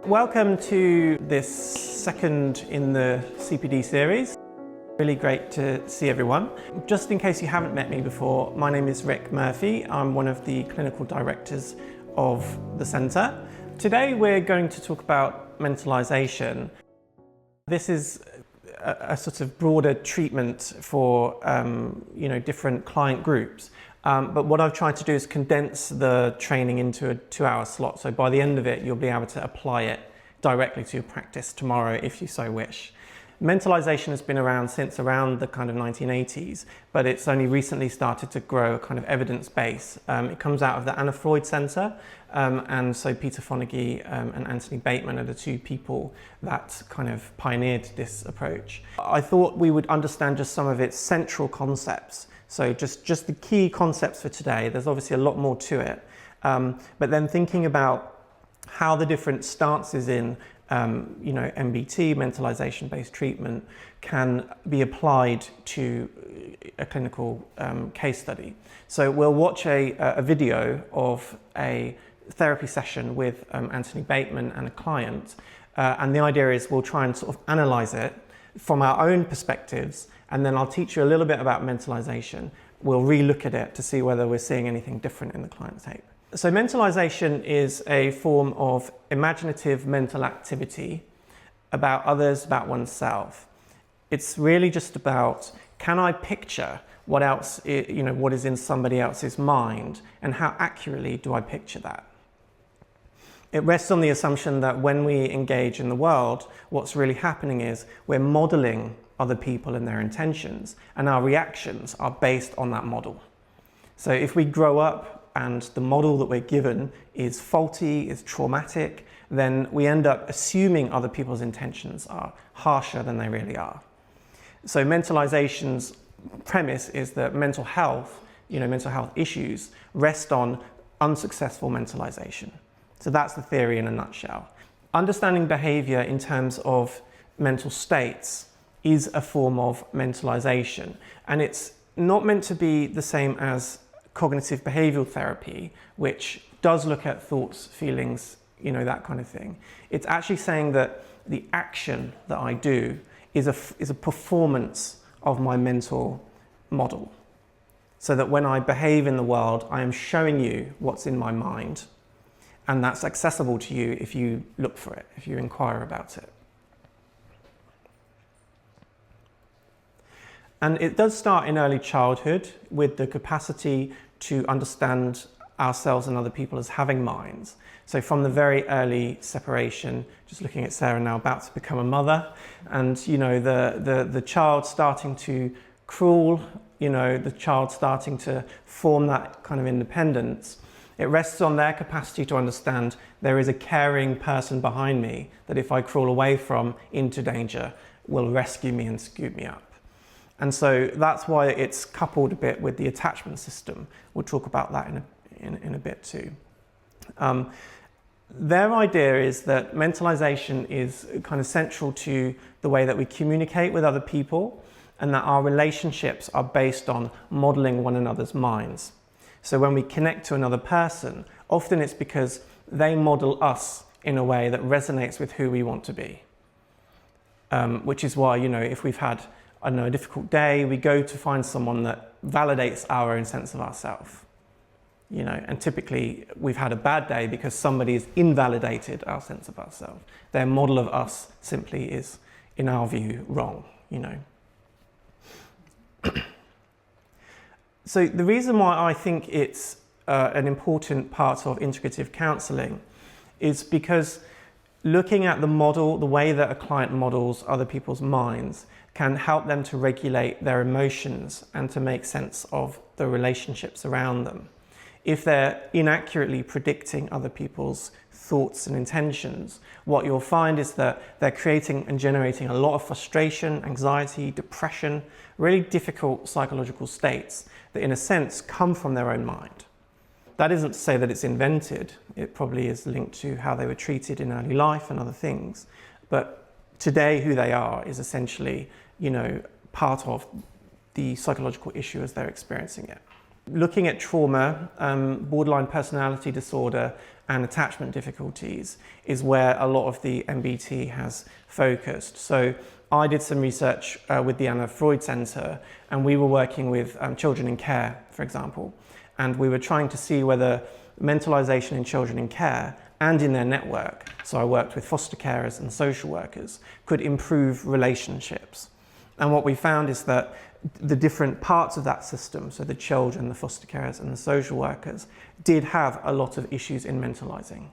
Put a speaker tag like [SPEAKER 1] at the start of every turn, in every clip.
[SPEAKER 1] Welcome to this second in the CPD series. Really great to see everyone. Just in case you haven't met me before, my name is Rick Murphy. I'm one of the clinical directors of the centre. Today we're going to talk about mentalization. This is a sort of broader treatment for different client groups. But what I've tried to do is condense the training into a 2-hour slot. So by the end of it, you'll be able to apply it directly to your practice tomorrow if you so wish. Mentalization has been around since around the kind of 1980s, but it's only recently started to grow a kind of evidence base. It comes out of the Anna Freud Centre, and so Peter Fonagy and Anthony Bateman are the two people that kind of pioneered this approach. I thought we would understand just some of its central concepts. So just the key concepts for today. There's obviously a lot more to it, but then thinking about how the different stances in MBT, mentalization-based treatment, can be applied to a clinical case study. So we'll watch a video of a therapy session with Anthony Bateman and a client, and the idea is we'll try and sort of analyze it from our own perspectives, and then I'll teach you a little bit about mentalization. We'll re-look at it to see whether we're seeing anything different in the client tape. So mentalization is a form of imaginative mental activity about others, about oneself. It's really just about, can I picture what else, what is in somebody else's mind, and how accurately do I picture that? It rests on the assumption that when we engage in the world, what's really happening is we're modeling other people and their intentions, and our reactions are based on that model. So if we grow up and the model that we're given is faulty, is traumatic, then we end up assuming other people's intentions are harsher than they really are. So mentalization's premise is that mental health issues rest on unsuccessful mentalization. So that's the theory in a nutshell. Understanding behavior in terms of mental states is a form of mentalization, and it's not meant to be the same as cognitive behavioral therapy, which does look at thoughts, feelings, that kind of thing. It's actually saying that the action that I do is a performance of my mental model. So that when I behave in the world, I am showing you what's in my mind, and that's accessible to you if you look for it, if you inquire about it. And it does start in early childhood with the capacity to understand ourselves and other people as having minds. So from the very early separation, just looking at Sarah now about to become a mother, and the child starting to crawl, the child starting to form that kind of independence, it rests on their capacity to understand there is a caring person behind me that if I crawl away from into danger will rescue me and scoop me up. And so that's why it's coupled a bit with the attachment system. We'll talk about that in a bit too. Their idea is that mentalization is kind of central to the way that we communicate with other people, and that our relationships are based on modeling one another's minds. So when we connect to another person, often it's because they model us in a way that resonates with who we want to be. Which is why, if we've had a difficult day, we go to find someone that validates our own sense of ourself. And typically we've had a bad day because somebody has invalidated our sense of ourselves. Their model of us simply is, in our view, wrong, So the reason why I think it's an important part of integrative counselling is because looking at the model, the way that a client models other people's minds, can help them to regulate their emotions and to make sense of the relationships around them. If they're inaccurately predicting other people's thoughts and intentions, what you'll find is that they're creating and generating a lot of frustration, anxiety, depression, really difficult psychological states that in a sense come from their own mind. That isn't to say that it's invented. It probably is linked to how they were treated in early life and other things. But today, who they are is essentially, part of the psychological issue as they're experiencing it. Looking at trauma, borderline personality disorder and attachment difficulties is where a lot of the MBT has focused. So I did some research with the Anna Freud Center, and we were working with children in care, for example, and we were trying to see whether mentalization in children in care and in their network, so I worked with foster carers and social workers, could improve relationships. And what we found is that the different parts of that system, so the children, the foster carers and the social workers, did have a lot of issues in mentalizing.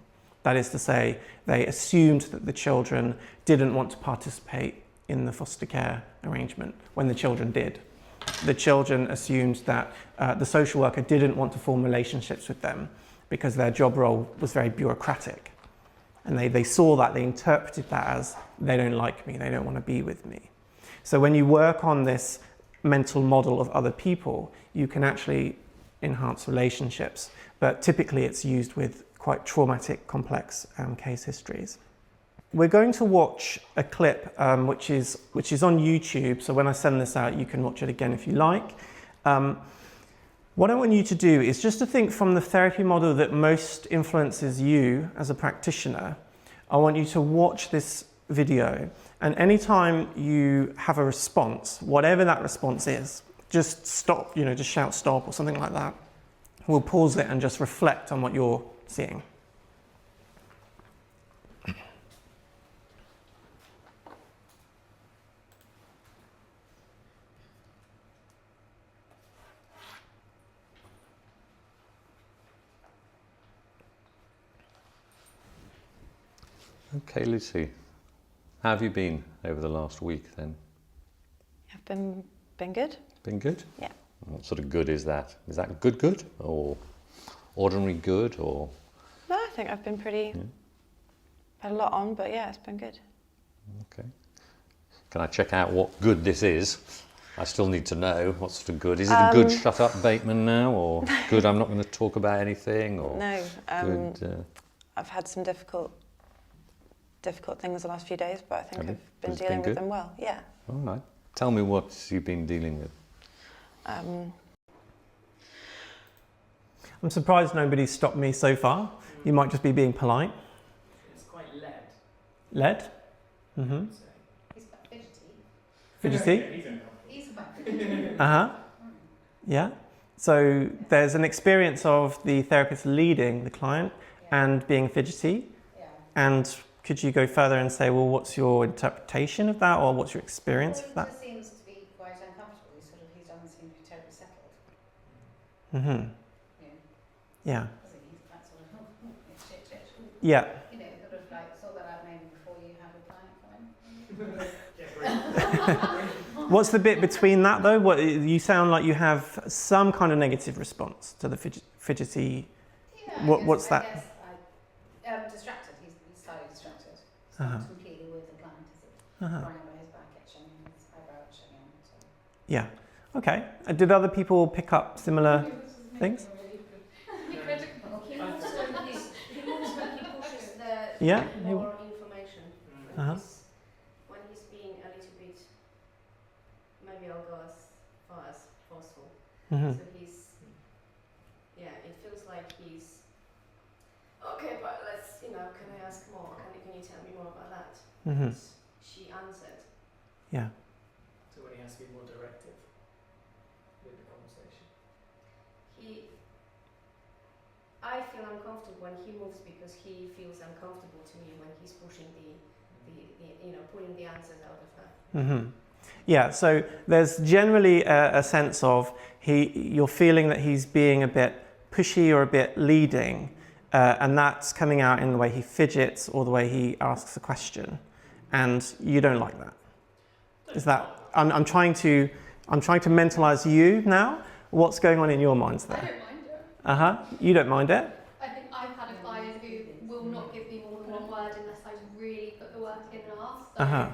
[SPEAKER 1] That is to say, they assumed that the children didn't want to participate in the foster care arrangement when the children did. The children assumed that the social worker didn't want to form relationships with them because their job role was very bureaucratic. And they saw that, they interpreted that as, they don't like me, they don't want to be with me. So when you work on this mental model of other people, you can actually enhance relationships, but typically it's used with quite traumatic, complex case histories. We're going to watch a clip which is on YouTube, so when I send this out you can watch it again if you like. What I want you to do is just to think from the therapy model that most influences you as a practitioner. I want you to watch this video, and anytime you have a response, whatever that response is, just stop, just shout stop or something like that. We'll pause it and just reflect on what you're seeing.
[SPEAKER 2] Okay, Lucy, how have you been over the last week then?
[SPEAKER 3] I've been good.
[SPEAKER 2] Been good?
[SPEAKER 3] Yeah.
[SPEAKER 2] What sort of good is that? Is that good or ordinary good or?
[SPEAKER 3] No, I think I've been pretty, had a lot on, but yeah, it's been good.
[SPEAKER 2] Okay. Can I check out what good this is? I still need to know what sort of good. Is it a good shut up Bateman now, or good I'm not going to talk about anything, or
[SPEAKER 3] no,
[SPEAKER 2] good,
[SPEAKER 3] I've had some difficult things the last few days, but I think
[SPEAKER 2] have you?
[SPEAKER 3] I've been
[SPEAKER 2] Has it
[SPEAKER 3] dealing
[SPEAKER 2] been
[SPEAKER 3] with
[SPEAKER 2] good?
[SPEAKER 3] them well. Yeah.
[SPEAKER 2] all right. Tell me what you've been dealing with.
[SPEAKER 1] I'm surprised nobody's stopped me so far. You might just be being polite.
[SPEAKER 4] It's quite led.
[SPEAKER 1] Led? Mm-hmm.
[SPEAKER 5] He's quite fidgety.
[SPEAKER 1] Fidgety?
[SPEAKER 5] He's quite fidgety.
[SPEAKER 1] Uh-huh. Yeah. So there's an experience of the therapist leading the client and being fidgety.
[SPEAKER 5] Yeah.
[SPEAKER 1] And could you go further and say, well, what's your interpretation of that, or what's your experience of
[SPEAKER 5] He
[SPEAKER 1] that?
[SPEAKER 5] just seems to be quite uncomfortable. He doesn't seem to be totally settled.
[SPEAKER 1] Mm-hmm. Yeah.
[SPEAKER 5] Doesn't he? That sort of, it's shit.
[SPEAKER 1] Yeah.
[SPEAKER 5] Sort of like sort that out maybe before you have a client come in.
[SPEAKER 1] What's the bit between that though? What, you sound like you have some kind of negative response to the fidgety.
[SPEAKER 5] Yeah,
[SPEAKER 1] What's that?
[SPEAKER 5] I guess distracted. He's slightly distracted. He's
[SPEAKER 1] Uh-huh.
[SPEAKER 5] not completely with the client. Is it?
[SPEAKER 1] Uh-huh.
[SPEAKER 5] Crying over his back, itching, and his eyebrow itching. So.
[SPEAKER 1] Yeah. Okay. Did other people pick up similar things?
[SPEAKER 6] He moves when he pushes the
[SPEAKER 1] Yeah.
[SPEAKER 6] more information.
[SPEAKER 1] Uh-huh.
[SPEAKER 6] When he's being a little bit, maybe I'll go as far as forceful.
[SPEAKER 1] Mm-hmm.
[SPEAKER 6] So he's, it feels like he's, okay, but let's, can I ask more? Can you tell me more about that?
[SPEAKER 1] Mm-hmm.
[SPEAKER 6] She answered.
[SPEAKER 1] Yeah.
[SPEAKER 4] So when he has to be more directive with the conversation.
[SPEAKER 6] I feel uncomfortable when he moves because he feels uncomfortable to me when he's pushing the pulling the answers out of her.
[SPEAKER 1] Mm-hmm. Yeah, so there's generally a sense of you're feeling that he's being a bit pushy or a bit leading, and that's coming out in the way he fidgets or the way he asks a question, and you don't like that. Is that? I'm trying to mentalize you now. What's going on in your minds
[SPEAKER 7] I
[SPEAKER 1] there?
[SPEAKER 7] don't mind it.
[SPEAKER 1] Uh-huh. You don't mind it?
[SPEAKER 7] I think I've had a client who will not give me more than one word unless I really put the work in and ask. So
[SPEAKER 1] Uh-huh.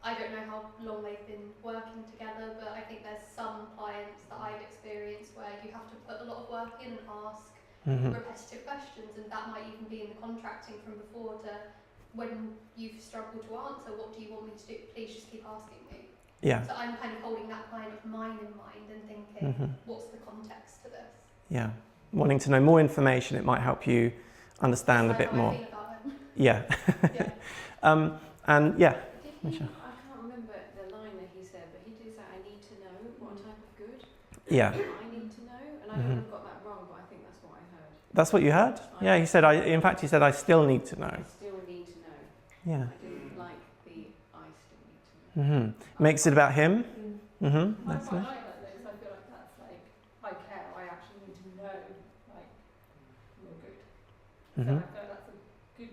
[SPEAKER 7] I don't know how long they've been working together, but I think there's some clients that I've experienced where you have to put a lot of work in and ask
[SPEAKER 1] Mm-hmm.
[SPEAKER 7] repetitive questions, and that might even be in the contracting from before to when you've struggled to answer, what do you want me to do? Please just keep asking me.
[SPEAKER 1] Yeah.
[SPEAKER 7] So I'm kind of holding that client of mine in mind and thinking,
[SPEAKER 1] Mm-hmm.
[SPEAKER 7] what's the context to this?
[SPEAKER 1] Yeah. Wanting to know more information, it might help you understand a
[SPEAKER 7] I
[SPEAKER 1] bit
[SPEAKER 7] know how I
[SPEAKER 1] more.
[SPEAKER 7] feel about him.
[SPEAKER 1] Yeah.
[SPEAKER 7] Yeah.
[SPEAKER 1] And yeah.
[SPEAKER 5] Did he,
[SPEAKER 1] Michelle.
[SPEAKER 5] I can't remember the line that he said, but he did say, I need to know what type of good
[SPEAKER 1] Yeah.
[SPEAKER 5] I need to know. And I don't know if I've got that wrong, but I think that's what I heard.
[SPEAKER 1] That's what you heard? Yeah, he said, in fact, he said, I still need to know.
[SPEAKER 5] I still need to know.
[SPEAKER 1] Yeah.
[SPEAKER 5] I didn't like the I still need to know.
[SPEAKER 1] Makes it about him.
[SPEAKER 7] I
[SPEAKER 1] That's
[SPEAKER 7] quite
[SPEAKER 1] it.
[SPEAKER 7] like that though, because I feel like that's like, I care, I actually need to know, like, you're good. So I feel like that's a good,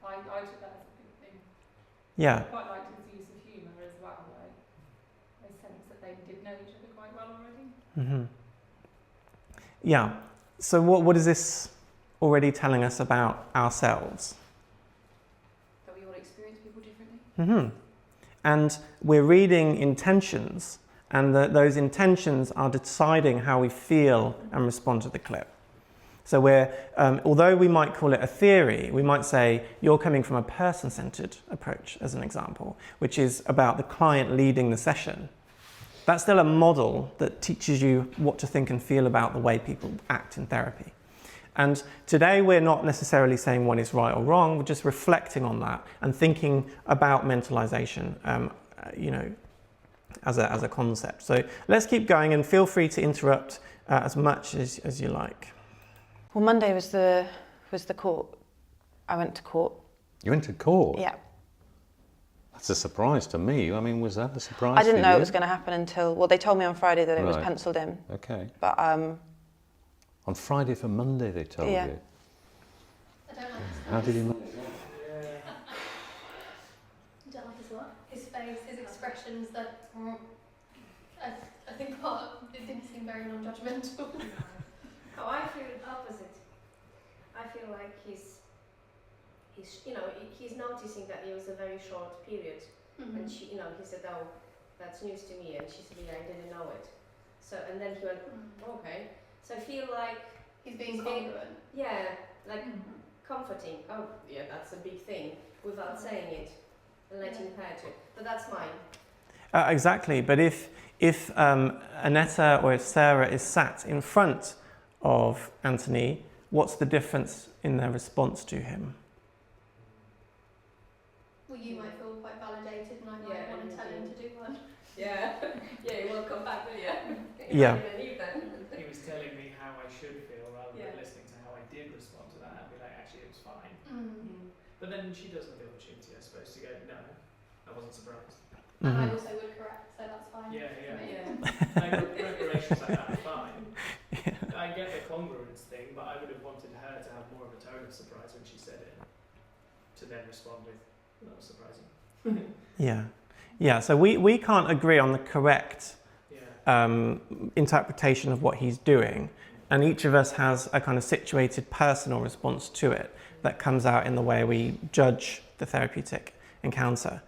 [SPEAKER 7] I took that as a good thing.
[SPEAKER 1] Yeah.
[SPEAKER 7] I quite liked his use of humour as well, like, I sense that they did know each other quite well already.
[SPEAKER 1] Yeah. So what is this already telling us about ourselves?
[SPEAKER 5] That we all experience people differently.
[SPEAKER 1] And we're reading intentions, and those intentions are deciding how we feel and respond to the clip. So although we might call it a theory, we might say you're coming from a person-centered approach, as an example, which is about the client leading the session. That's still a model that teaches you what to think and feel about the way people act in therapy. And today we're not necessarily saying one is right or wrong, we're just reflecting on that and thinking about mentalization, as a concept. So let's keep going, and feel free to interrupt as much as you like.
[SPEAKER 3] Well, Monday was the court. I went to court.
[SPEAKER 2] You went to court?
[SPEAKER 3] Yeah.
[SPEAKER 2] That's a surprise to me. I mean, was that a surprise
[SPEAKER 3] I didn't
[SPEAKER 2] for
[SPEAKER 3] know
[SPEAKER 2] you?
[SPEAKER 3] it was going to happen until, well, they told me on Friday that it was
[SPEAKER 2] Right.
[SPEAKER 3] penciled in.
[SPEAKER 2] Okay.
[SPEAKER 3] But
[SPEAKER 2] On Friday for Monday, they told
[SPEAKER 3] Yeah.
[SPEAKER 2] you.
[SPEAKER 7] I don't like his face.
[SPEAKER 2] How did you manage?
[SPEAKER 7] I don't like his what? His face, his expressions, that, I think it didn't seem very non-judgmental.
[SPEAKER 6] Oh, I feel opposite. I feel like he's noticing that it was a very short period, and he said, "Oh, that's news to me," and she said, "Yeah, I didn't know it." So, and then he went, "Okay." So I feel like
[SPEAKER 7] He's being congruent.
[SPEAKER 6] comforting. Oh, yeah, that's a big thing, without saying it and letting her to. But that's mine.
[SPEAKER 1] Exactly, but if Annetta or if Sarah is sat in front of Anthony, what's the difference in their response to him?
[SPEAKER 7] Well, you might feel quite validated, and I might
[SPEAKER 6] Yeah,
[SPEAKER 7] want to tell him to do one.
[SPEAKER 6] Yeah, you won't come back, will you?
[SPEAKER 1] Yeah.
[SPEAKER 4] He was telling me how I should feel rather
[SPEAKER 6] Yeah.
[SPEAKER 4] than listening to how I did respond to that and be like, actually, it was fine. But then she does have the opportunity, I suppose, to go, no, I wasn't surprised.
[SPEAKER 7] And I also would correct, so that's fine.
[SPEAKER 4] Yeah,
[SPEAKER 7] for me.
[SPEAKER 4] Like, reparations like that are fine. I get the congruence thing, but I would have wanted her to have more of a tone of surprise when she said it, to then respond with, that was surprising.
[SPEAKER 1] Yeah, so we can't agree on the correct
[SPEAKER 4] Yeah.
[SPEAKER 1] interpretation of what he's doing, and each of us has a kind of situated personal response to it that comes out in the way we judge the therapeutic encounter.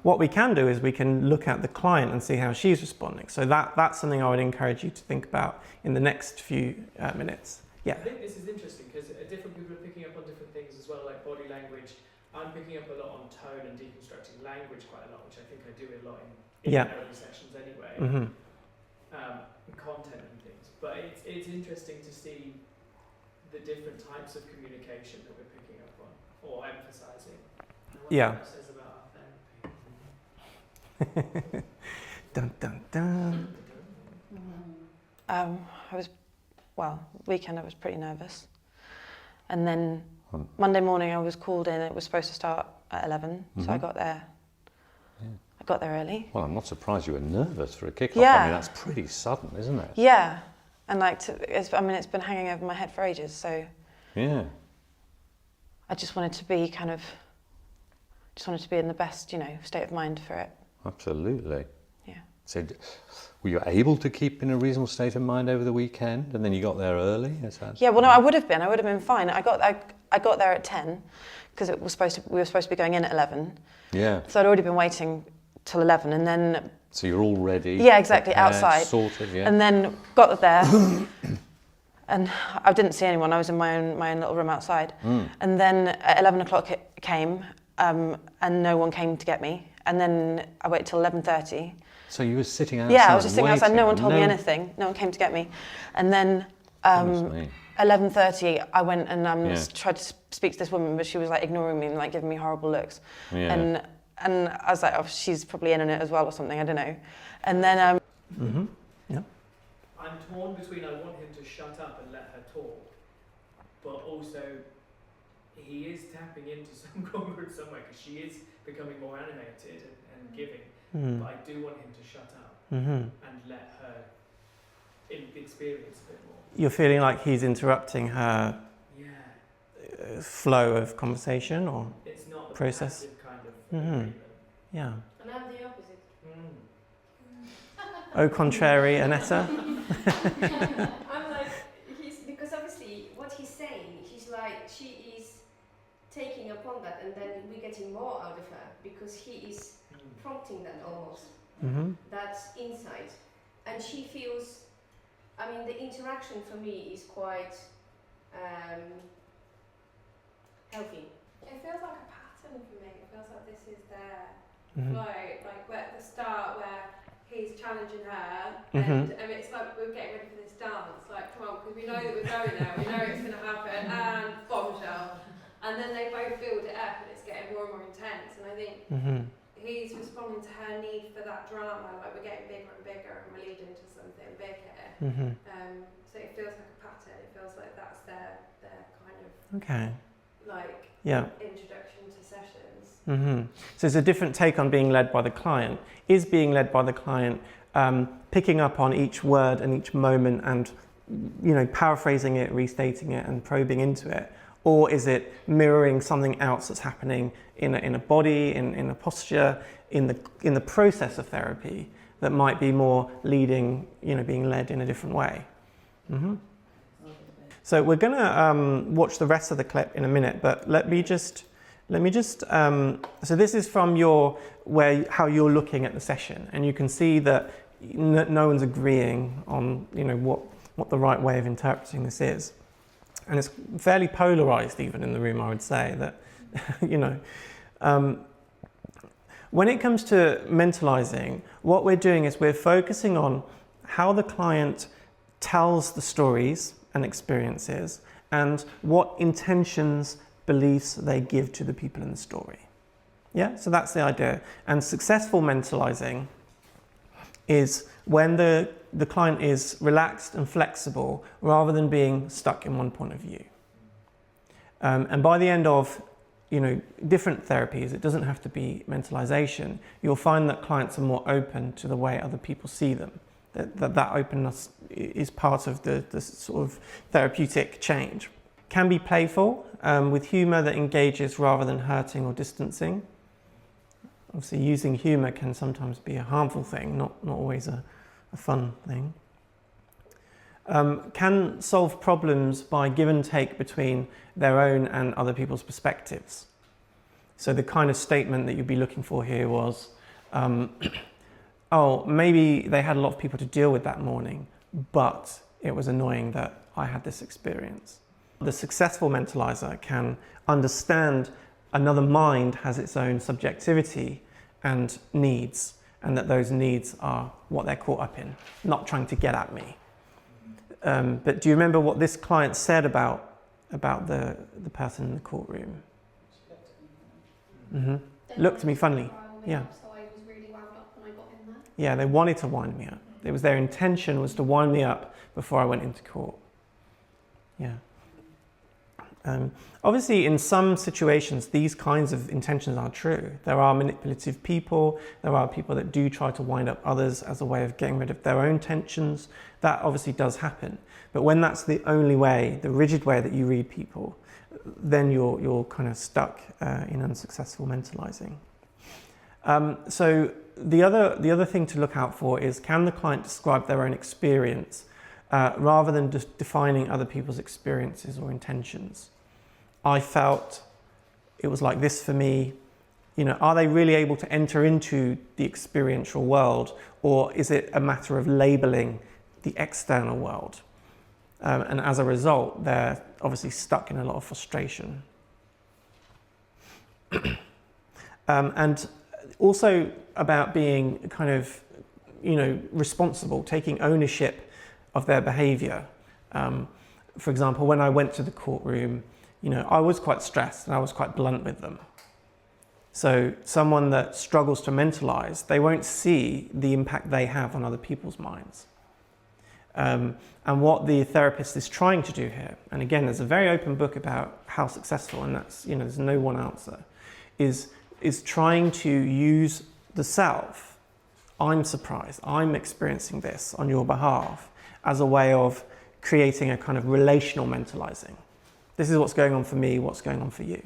[SPEAKER 1] What we can do is we can look at the client and see how she's responding. So that's something I would encourage you to think about in the next few minutes. Yeah.
[SPEAKER 4] I think this is interesting because different people are picking up on different things as well, like body language. I'm picking up a lot on tone and deconstructing language quite a lot, which I think I do a lot in therapy sessions anyway. Content and things. But it's interesting to see the different types of communication that we're picking up on or emphasising. And what that says about our therapy.
[SPEAKER 1] Dun dun dun.
[SPEAKER 3] Weekend I was pretty nervous. And then Monday morning I was called in. It was supposed to start at 11, so I got there. I got there early.
[SPEAKER 2] Well, I'm not surprised you were nervous for a kick-off.
[SPEAKER 3] Yeah.
[SPEAKER 2] I mean, that's pretty sudden, isn't it?
[SPEAKER 3] Yeah, and it's been hanging over my head for ages. So
[SPEAKER 2] Yeah.
[SPEAKER 3] I just wanted to be in the best, state of mind for it.
[SPEAKER 2] Absolutely.
[SPEAKER 3] Yeah.
[SPEAKER 2] So, were you able to keep in a reasonable state of mind over the weekend, and then you got there early?
[SPEAKER 3] Yeah. Well, no, I would have been fine. I got there at 10 because we were supposed to be going in at 11.
[SPEAKER 2] Yeah.
[SPEAKER 3] So I'd already been waiting till 11, and then.
[SPEAKER 2] So you're all ready.
[SPEAKER 3] Yeah, exactly,
[SPEAKER 2] prepared,
[SPEAKER 3] outside.
[SPEAKER 2] Sorted. Yeah.
[SPEAKER 3] And then got there, and I didn't see anyone. I was in my own little room outside. And then at 11 o'clock it came, and no one came to get me. and then I waited till 11:30.
[SPEAKER 2] So you were sitting outside?
[SPEAKER 3] Yeah, I was just sitting outside. No one told me
[SPEAKER 2] No-
[SPEAKER 3] anything. No one came to get me. And then
[SPEAKER 2] Goodness me.
[SPEAKER 3] 11:30, I went and
[SPEAKER 2] Yeah.
[SPEAKER 3] tried to speak to this woman, but she was like ignoring me and like giving me horrible looks.
[SPEAKER 2] Yeah.
[SPEAKER 3] And I was like, oh, she's probably in on it as well or something. I don't know. And then
[SPEAKER 4] I'm torn between I want him to shut up and let her talk, but also he is tapping into some congruence somewhere because she is becoming more animated and giving. But I do want him to shut up and let her experience a bit more.
[SPEAKER 1] You're feeling like he's interrupting her
[SPEAKER 4] Yeah,
[SPEAKER 1] flow of conversation, or
[SPEAKER 4] it's not the
[SPEAKER 1] Process.
[SPEAKER 4] passive kind of
[SPEAKER 1] Mhm.
[SPEAKER 4] agreement.
[SPEAKER 1] yeah.
[SPEAKER 6] And I'm the opposite.
[SPEAKER 1] Au contrary, Anetta.
[SPEAKER 6] I'm like, because obviously what he's saying, he's like, she is taking upon that, and then we're getting more out of her because he is prompting that almost. That insight, and she feels. I mean, the interaction for me is quite healthy.
[SPEAKER 7] It feels like a pattern for me. It feels like this is their
[SPEAKER 1] Mhm.
[SPEAKER 7] flow. Like where at the start where he's challenging her,
[SPEAKER 1] Mhm.
[SPEAKER 7] and it's like we're getting ready for this dance. Like, come on, because we know that we're going there. We know it's going to happen, and bombshell. And then they both build it up, and it's getting more and more intense. And I think he's responding to her need for that drama. Like we're getting bigger and bigger, and we're leading to something bigger. So it feels like a pattern. It feels like that's their kind of
[SPEAKER 1] Okay.
[SPEAKER 7] like
[SPEAKER 1] Yeah.
[SPEAKER 7] introduction to sessions.
[SPEAKER 1] So it's a different take on being led by the client. Is being led by the client picking up on each word and each moment and, you know, paraphrasing it, restating it, and probing into it, or is it mirroring something else that's happening in a body, in a posture, in the process of therapy that might be more leading, you know, being led in a different way? So we're going to watch the rest of the clip in a minute, but let me just. So this is from how you're looking at the session, and you can see that no one's agreeing on, you know, what the right way of interpreting this is, and it's fairly polarized even in the room. I would say that, you know, when it comes to mentalizing, what we're doing is we're focusing on how the client tells the stories and experiences, and what intentions, beliefs they give to the people in the story. Yeah, so that's the idea. And successful mentalizing is when the client is relaxed and flexible rather than being stuck in one point of view. And by the end of, you know, different therapies, it doesn't have to be mentalization, you'll find that clients are more open to the way other people see them. That openness is part of the sort of therapeutic change. Can be playful, with humour that engages rather than hurting or distancing. Obviously, using humour can sometimes be a harmful thing, not always a fun thing. Can solve problems by give and take between their own and other people's perspectives. So the kind of statement that you'd be looking for here was, oh, maybe they had a lot of people to deal with that morning, but it was annoying that I had this experience. The successful mentalizer can understand another mind has its own subjectivity and needs, and that those needs are what they're caught up in, not trying to get at me. But do you remember what this client said about the person in the courtroom? Looked at me funnily. Yeah.
[SPEAKER 5] So I was really wound up when I got in there.
[SPEAKER 1] Yeah, they wanted to wind me up. It was their intention was to wind me up before I went into court. Yeah. Obviously, in some situations, these kinds of intentions are true. There are manipulative people. There are people that do try to wind up others as a way of getting rid of their own tensions. That obviously does happen. But when that's the only way, the rigid way that you read people, then you're kind of stuck in unsuccessful mentalizing. So the other thing to look out for is, can the client describe their own experience rather than just defining other people's experiences or intentions? I felt it was like this for me. You know, are they really able to enter into the experiential world, or is it a matter of labeling the external world? And as a result, they're obviously stuck in a lot of frustration. And Also about being kind of, responsible, taking ownership of their behaviour. For example, when I went to the courtroom, I was quite stressed and I was quite blunt with them. So someone that struggles to mentalise, they won't see the impact they have on other people's minds. And what the therapist is trying to do here, and again, there's a very open book about how successful, and that's, there's no one answer, is trying to use the self. I'm surprised, I'm experiencing this on your behalf, as a way of creating a kind of relational mentalizing. This is what's going on for me, what's going on for you.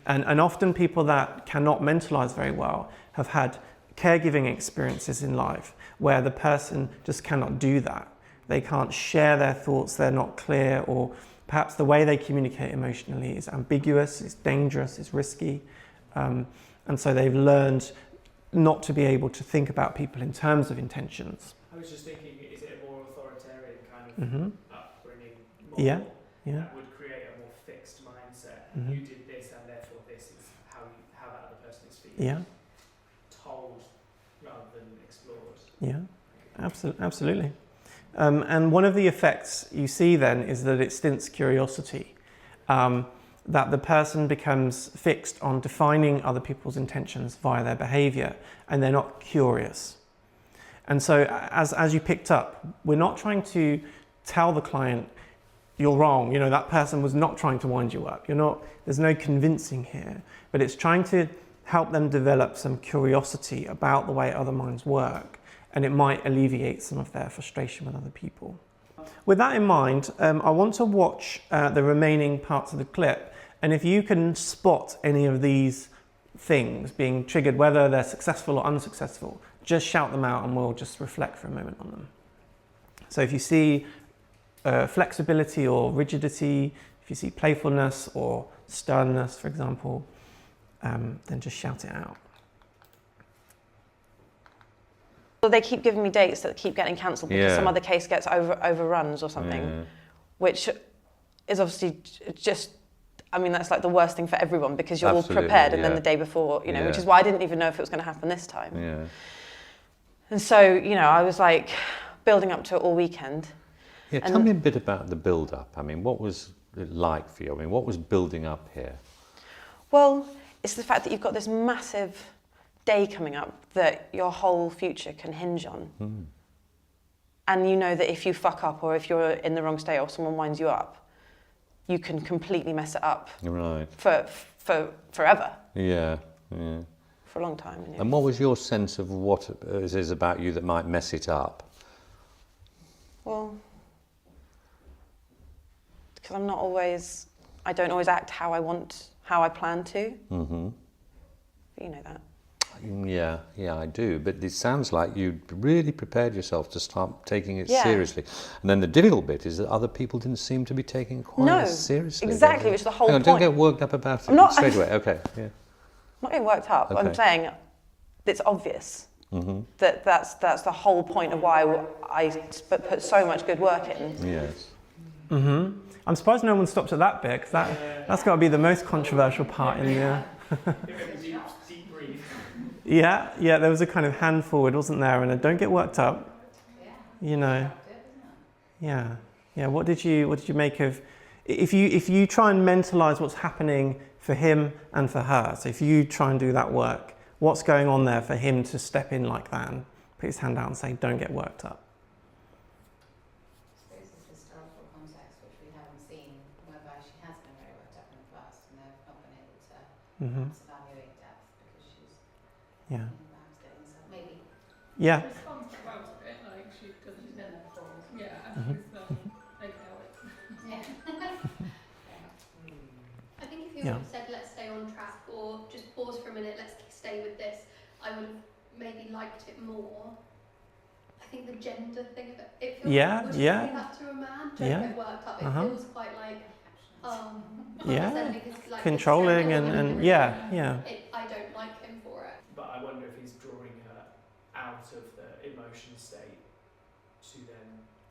[SPEAKER 1] And often people that cannot mentalize very well have had caregiving experiences in life where the person just cannot do that. They can't share their thoughts, they're not clear, or perhaps the way they communicate emotionally is ambiguous, it's dangerous, it's risky. And so they've learned not to be able to think about people in terms of intentions.
[SPEAKER 4] I was just thinking, is it a more authoritarian kind of upbringing model
[SPEAKER 1] Yeah.
[SPEAKER 4] that would create a more fixed mindset? You did this and therefore this is how that other person is feeling.
[SPEAKER 1] Yeah.
[SPEAKER 4] Told rather than explored.
[SPEAKER 1] Yeah, absolutely. And one of the effects you see then is that it stints curiosity, that the person becomes fixed on defining other people's intentions via their behaviour, and they're not curious. And so, as you picked up, we're not trying to tell the client, you're wrong, that person was not trying to wind you up. There's no convincing here, but it's trying to help them develop some curiosity about the way other minds work, and it might alleviate some of their frustration with other people. With that in mind, I want to watch the remaining parts of the clip, and if you can spot any of these things being triggered, whether they're successful or unsuccessful, just shout them out and we'll just reflect for a moment on them. So if you see flexibility or rigidity, if you see playfulness or sternness, for example, then just shout it out.
[SPEAKER 3] Well, they keep giving me dates that keep getting cancelled because some other case gets overruns or something, which is obviously just, that's like the worst thing for everyone because you're all prepared and then the day before, which is why I didn't even know if it was going to happen this time.
[SPEAKER 2] Yeah.
[SPEAKER 3] And so, I was like building up to it all weekend.
[SPEAKER 2] Yeah, tell me a bit about the build-up. What was it like for you? What was building up here?
[SPEAKER 3] Well, it's the fact that you've got this massive day coming up that your whole future can hinge on. And you know that if you fuck up or if you're in the wrong state or someone winds you up, you can completely mess it up.
[SPEAKER 2] Right.
[SPEAKER 3] For forever.
[SPEAKER 2] Yeah.
[SPEAKER 3] For a long time.
[SPEAKER 2] And what was your sense of what it is about you that might mess it up?
[SPEAKER 3] Well, because I don't always act how I plan to. But you know that. Yeah, I do. But it sounds like you really prepared yourself to start taking it seriously. And then the difficult bit is that other people didn't seem to be taking it quite as seriously. Exactly, which is the whole point.
[SPEAKER 2] Don't get worked up about it straight away. Okay, yeah.
[SPEAKER 3] I'm not getting worked up. Okay. I'm saying it's obvious that's the whole point of why I put so much good work in.
[SPEAKER 2] Yes.
[SPEAKER 1] I'm surprised no one stopped at that bit, because that's got to be the most controversial part in the...
[SPEAKER 4] Deep breathe.
[SPEAKER 1] Yeah, there was a kind of hand forward, wasn't there? And a don't get worked up. Yeah. What did you make of... If you try and mentalise what's happening for him and for her, so if you try and do that work, what's going on there for him to step in like that and put his hand out and say, don't get worked up?
[SPEAKER 5] I suppose this historical context which we haven't seen, whereby she has been very worked up in the past and they've not been able to evaluate depth because she's perhaps getting some, maybe.
[SPEAKER 7] Yeah. She responds quite well to it, because she's been there before. Yeah,
[SPEAKER 6] I think if you would have said, let's stay on track, or just pause for a minute, let's stay with this, I would have maybe liked it more. I think the gender thing of it, feels would you say that to a man? Don't get worked up. It feels quite like, because, like,
[SPEAKER 1] controlling and
[SPEAKER 6] I don't like him for it.
[SPEAKER 4] But I wonder if he's drawing her out of the emotion state to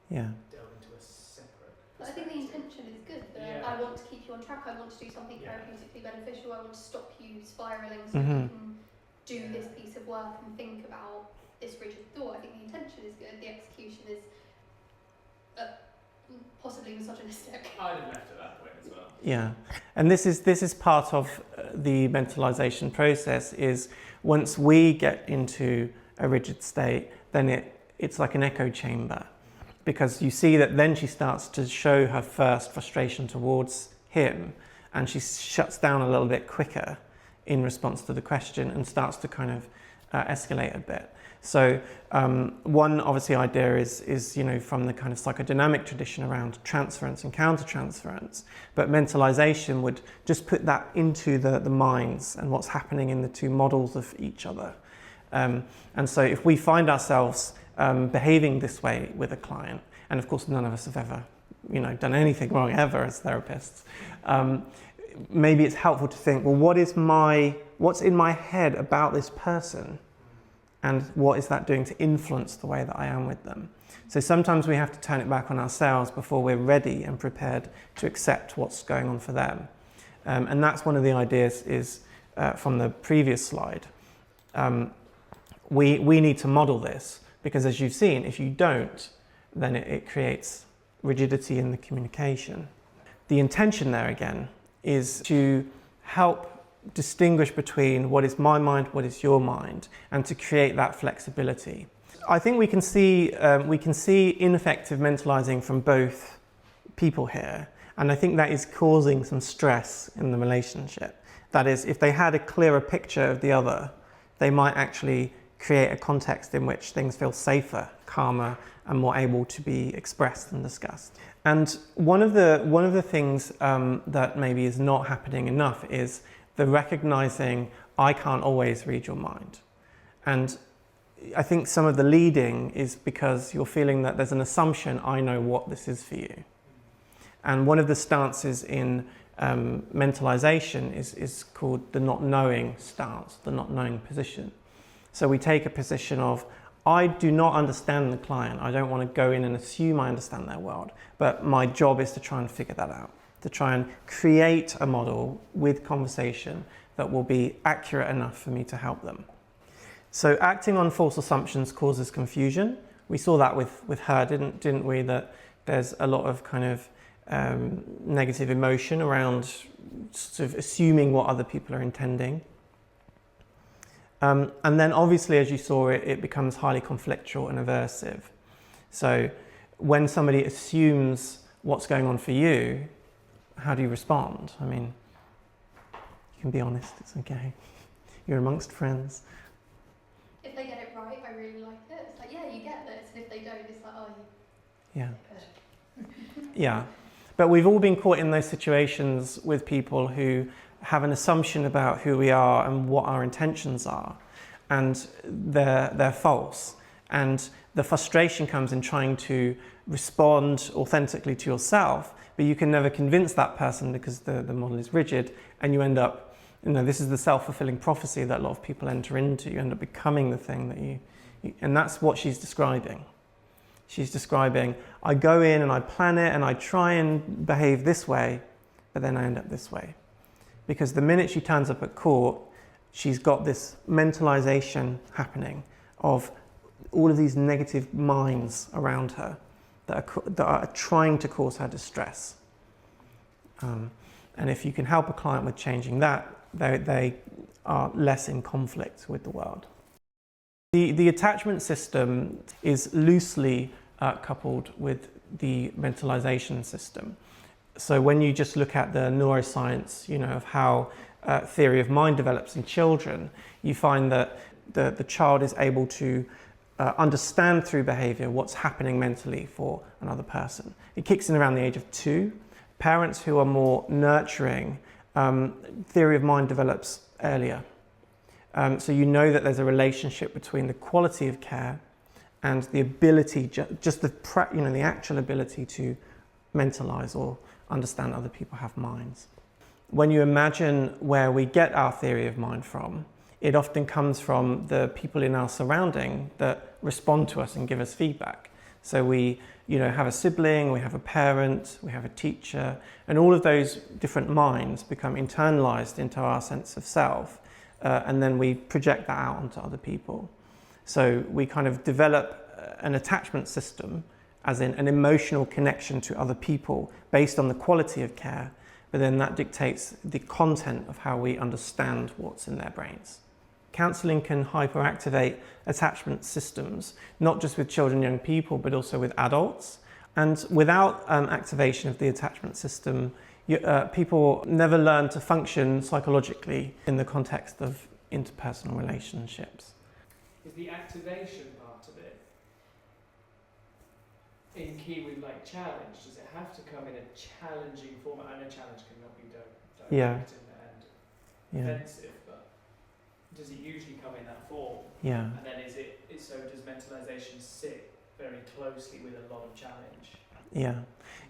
[SPEAKER 4] then delve into a separate perspective.
[SPEAKER 6] But I think the intention is good. I want to keep you on track. I want to do something therapeutically beneficial. I want to stop you spiralling so you can
[SPEAKER 8] do this piece of work and think about this rigid thought. I think the intention is good, the execution is possibly misogynistic.
[SPEAKER 4] I'd have left at that point as well.
[SPEAKER 1] Yeah, and this is part of the mentalization process. Is once we get into a rigid state, then it's like an echo chamber, because you see that then she starts to show her first frustration towards him, and she shuts down a little bit quicker in response to the question and starts to kind of escalate a bit. So one obviously idea is from the kind of psychodynamic tradition around transference and countertransference, but mentalization would just put that into the minds and what's happening in the two models of each other. And so if we find ourselves behaving this way with a client, and of course none of us have ever done anything wrong ever as therapists, maybe it's helpful to think, well, what's in my head about this person? And what is that doing to influence the way that I am with them? So sometimes we have to turn it back on ourselves before we're ready and prepared to accept what's going on for them. And that's one of the ideas is from the previous slide. We need to model this, because as you've seen, if you don't, then it creates rigidity in the communication. The intention there again is to help distinguish between what is my mind, what is your mind, and to create that flexibility. I think we can see ineffective mentalizing from both people here, and I think that is causing some stress in the relationship. That is, if they had a clearer picture of the other, they might actually create a context in which things feel safer, calmer, and more able to be expressed and discussed. And one of the things that maybe is not happening enough is the recognizing, I can't always read your mind. And I think some of the leading is because you're feeling that there's an assumption, I know what this is for you. And one of the stances in mentalization is called the not knowing stance, the not knowing position. So we take a position of, I do not understand the client. I don't want to go in and assume I understand their world, but my job is to try and figure that out, to try and create a model with conversation that will be accurate enough for me to help them. So acting on false assumptions causes confusion. We saw that with her, didn't we? That there's a lot of kind of negative emotion around sort of assuming what other people are intending. And then obviously, as you saw, it becomes highly conflictual and aversive. So when somebody assumes what's going on for you, how do you respond? I mean, you can be honest, it's okay. You're amongst friends.
[SPEAKER 8] If they get it right, I really like it. It's like, yeah, you get this. And if they don't, it's like, oh,
[SPEAKER 1] yeah. Yeah. But we've all been caught in those situations with people who have an assumption about who we are and what our intentions are, and they're false. And the frustration comes in trying to respond authentically to yourself, but you can never convince that person because the model is rigid, and you end up, this is the self-fulfilling prophecy that a lot of people enter into. You end up becoming the thing that you and that's what she's describing. She's describing, I go in and I plan it and I try and behave this way, but then I end up this way. Because the minute she turns up at court, she's got this mentalization happening of all of these negative minds around her that are trying to cause her distress. And if you can help a client with changing that, they are less in conflict with the world. The attachment system is loosely coupled with the mentalization system. So when you just look at the neuroscience, of how theory of mind develops in children, you find that the child is able to understand through behavior what's happening mentally for another person. It kicks in around the age of 2. Parents who are more nurturing, theory of mind develops earlier. So you know that there's a relationship between the quality of care and the ability, just the actual ability to mentalize or understand other people have minds. When you imagine where we get our theory of mind from, it often comes from the people in our surrounding that respond to us and give us feedback. So we have a sibling, we have a parent, we have a teacher, and all of those different minds become internalized into our sense of self. and then we project that out onto other people. So we kind of develop an attachment system, as in an emotional connection to other people based on the quality of care, but then that dictates the content of how we understand what's in their brains. Counselling can hyperactivate attachment systems, not just with children and young people, but also with adults. And without activation of the attachment system, people never learn to function psychologically in the context of interpersonal relationships.
[SPEAKER 4] Is the activation part of it in key with like challenge? Does it have to come in a challenging format? I know challenge cannot be direct and offensive, but does it usually come in that form?
[SPEAKER 1] Yeah.
[SPEAKER 4] And then so does mentalization sit very closely with a lot of challenge?
[SPEAKER 1] Yeah.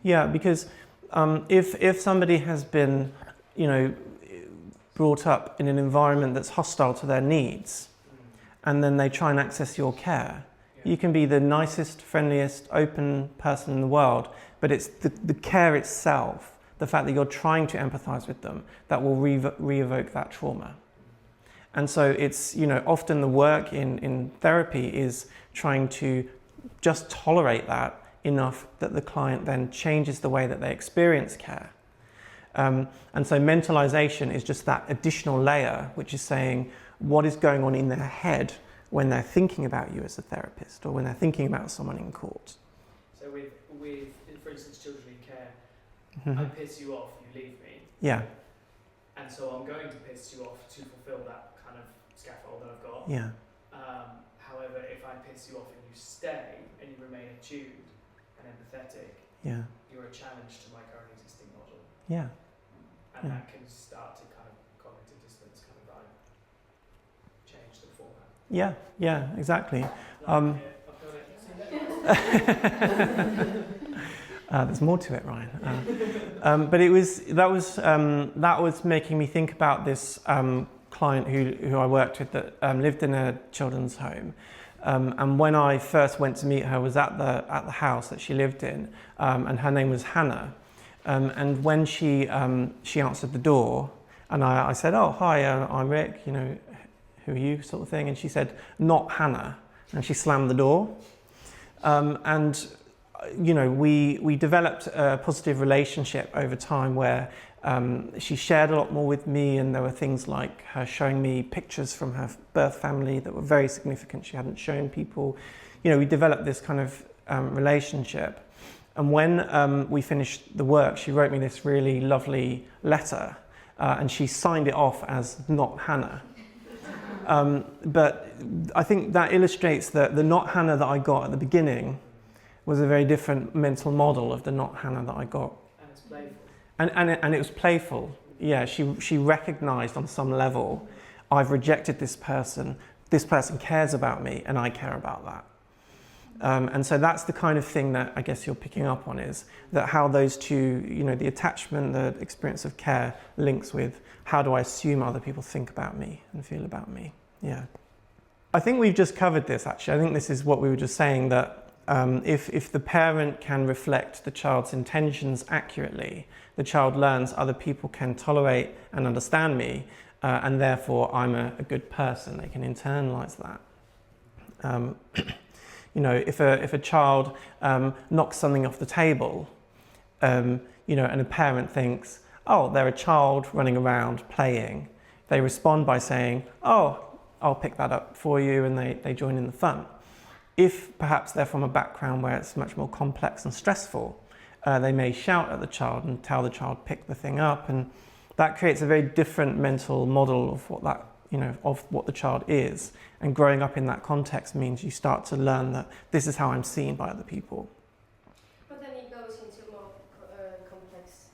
[SPEAKER 1] Yeah, because if somebody has been, brought up in an environment that's hostile to their needs, and then they try and access your care, you can be the nicest, friendliest, open person in the world, but it's the care itself, the fact that you're trying to empathize with them, that will re-evoke that trauma. And so it's, often the work in therapy is trying to just tolerate that enough that the client then changes the way that they experience care. And so mentalization is just that additional layer, which is saying what is going on in their head when they're thinking about you as a therapist, or when they're thinking about someone in court.
[SPEAKER 4] So with for instance, children in care,
[SPEAKER 1] Mm-hmm.
[SPEAKER 4] I piss you off, you leave me.
[SPEAKER 1] Yeah.
[SPEAKER 4] And so I'm going to piss you off to fulfill that kind of scaffold that I've got.
[SPEAKER 1] Yeah.
[SPEAKER 4] However, if I piss you off and you stay and you remain attuned and empathetic,
[SPEAKER 1] Yeah.
[SPEAKER 4] you're a challenge to my current existing model.
[SPEAKER 1] Yeah.
[SPEAKER 4] And
[SPEAKER 1] Yeah.
[SPEAKER 4] that can start to kind of cognitive dissonance kind of like change the format.
[SPEAKER 1] Yeah. Yeah. Exactly.
[SPEAKER 4] I've got it.
[SPEAKER 1] There's more to it, Ryan. But that was making me think about this client who I worked with that lived in a children's home. And when I first went to meet her, was at the house that she lived in, and her name was Hannah. And when she answered the door, and I said, "Oh, hi, I'm Rick. Who are you?" sort of thing. And she said, "Not Hannah," and she slammed the door. We developed a positive relationship over time where she shared a lot more with me, and there were things like her showing me pictures from her birth family that were very significant she hadn't shown people. We developed this kind of relationship. And when we finished the work, she wrote me this really lovely letter, and she signed it off as "Not Hannah." But I think that illustrates that the "Not Hannah" that I got at the beginning was a very different mental model of the "Not Hannah" that I got.
[SPEAKER 4] And it's playful.
[SPEAKER 1] And it was playful. Yeah, she recognised on some level, I've rejected this person cares about me, and I care about that. And so that's the kind of thing that I guess you're picking up on, is that how those two, the attachment, the experience of care links with how do I assume other people think about me and feel about me. Yeah. I think we've just covered this, actually. I think this is what we were just saying, that if the parent can reflect the child's intentions accurately, the child learns other people can tolerate and understand me, and therefore I'm a good person. They can internalize that. If a child knocks something off the table, and a parent thinks, "Oh, they're a child running around playing," they respond by saying, "Oh, I'll pick that up for you," and they join in the fun. If perhaps they're from a background where it's much more complex and stressful, they may shout at the child and tell the child pick the thing up, and that creates a very different mental model of what the child is. And growing up in that context means you start to learn that this is how I'm seen by other people.
[SPEAKER 6] But then it goes into more complex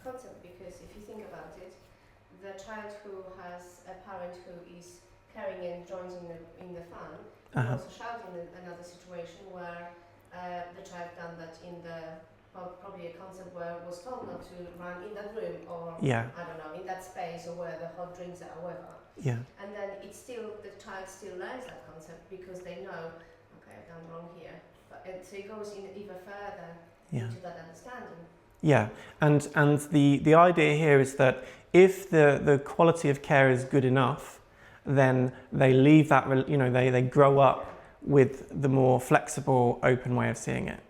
[SPEAKER 6] concept, because if you think about it, the child who has a parent who is caring and joins in the fun, also shouting in another situation where the child done that in probably a concept where was told not to run in that room, or I don't know, in that space, or where the hot drinks are, or whatever.
[SPEAKER 1] Yeah.
[SPEAKER 6] And then the child still learns that concept because they know, okay, I've done wrong here. So it goes in even further into that understanding.
[SPEAKER 1] Yeah, and the idea here is that if the quality of care is good enough, then they leave that, they grow up with the more flexible, open way of seeing it.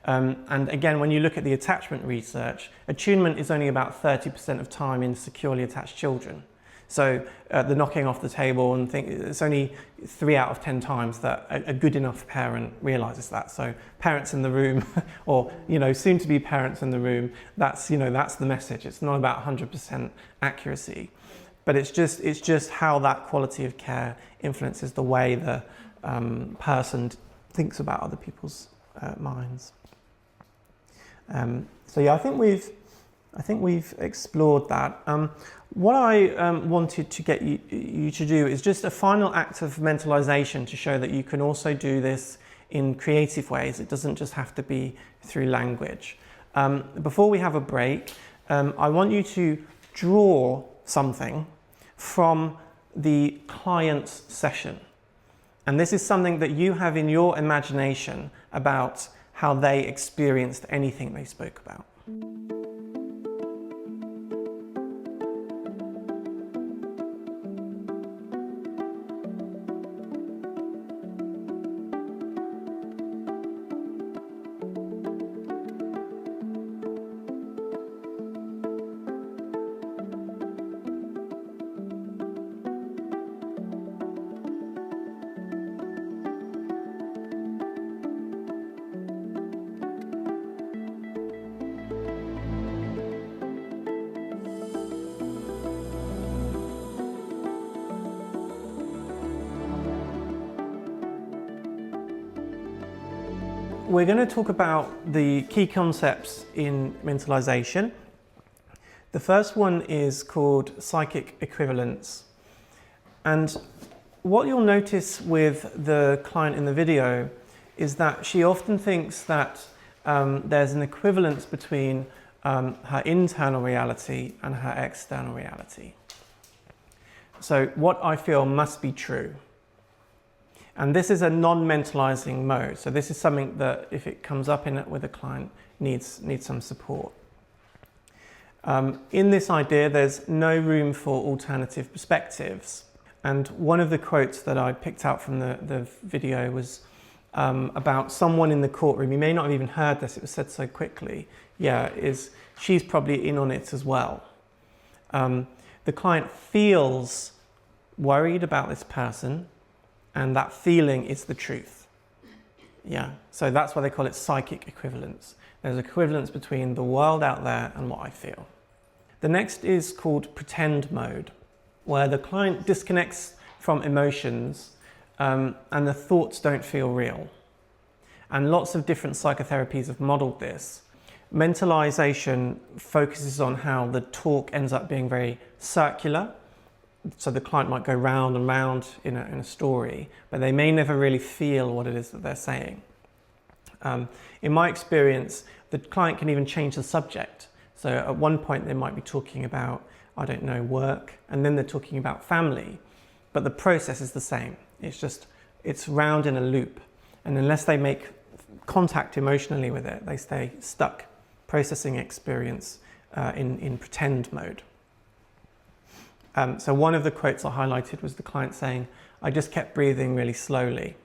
[SPEAKER 1] And again, when you look at the attachment research, attunement is only about 30% of time in securely attached children. So the knocking off the table and it's only 3 out of 10 times that a good enough parent realizes that. So parents in the room, or soon to be parents in the room, that's the message. It's not about 100% accuracy, but it's just how that quality of care influences the way the person thinks about other people's minds. So yeah, I think we've explored that. What I wanted to get you to do is just a final act of mentalization to show that you can also do this in creative ways. It doesn't just have to be through language. Before we have a break, I want you to draw something from the client's session. And this is something that you have in your imagination about how they experienced anything they spoke about. We're going to talk about the key concepts in mentalization. The first one is called psychic equivalence. And what you'll notice with the client in the video is that she often thinks that there's an equivalence between her internal reality and her external reality. So what I feel must be true. And this is a non-mentalizing mode. So this is something that, if it comes up with a client, needs some support. In this idea, there's no room for alternative perspectives. And one of the quotes that I picked out from the video was about someone in the courtroom. You may not have even heard this, it was said so quickly. Yeah, she's probably in on it as well. The client feels worried about this person, and that feeling is the truth. Yeah, so that's why they call it psychic equivalence. There's equivalence between the world out there and what I feel. The next is called pretend mode, where the client disconnects from emotions and the thoughts don't feel real. And lots of different psychotherapies have modeled this. Mentalization focuses on how the talk ends up being very circular. So the client might go round and round in a story, but they may never really feel what it is that they're saying. In my experience, the client can even change the subject. So at one point they might be talking about, I don't know, work, and then they're talking about family, but the process is the same. It's round in a loop. And unless they make contact emotionally with it, they stay stuck processing experience in pretend mode. So one of the quotes I highlighted was the client saying, I just kept breathing really slowly.